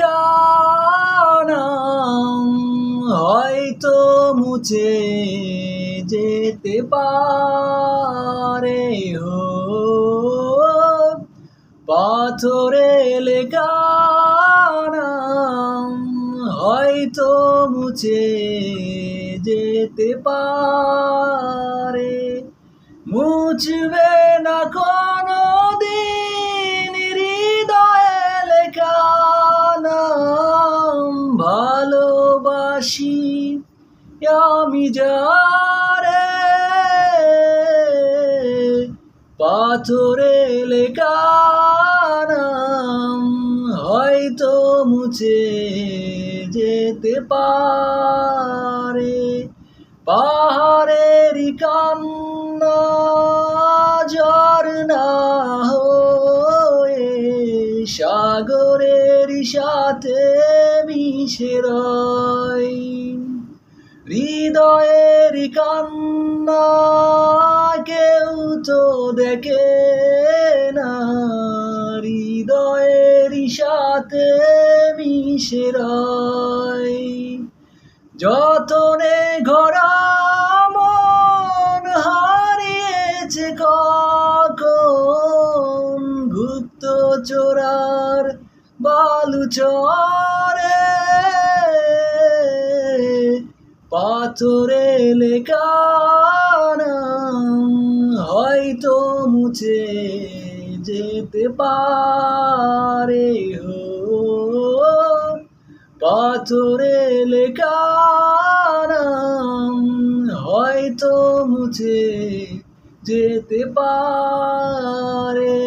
কানাম হয়তো মুছে যেতে পারে ও পাথরে লেখা নাম হয়তো মুছে যেতে পারে মুছবে না কোনো দিন হৃদয়ে লেখা নাম ভালোবাসি আমি যারে পাথরে লেখা নাম হয়তো মুছে যেতে পারে পাহাড়ের কান্না ঝরনা হয়ে সাগরের সাথে মিশে রয় হৃদয়ের কান্না কেউ তো দেখে না হৃদয়ের সাথে মিশে রয় যতনে ঘোরা মন হারিয়েছে কখন গুপ্ত চোরার বালুচরে পাথরে লেখা নাম হয়তো মুছে যেতে পারে ও পাথরে লেখা নাম হয়তো মুছে যেতে পারে।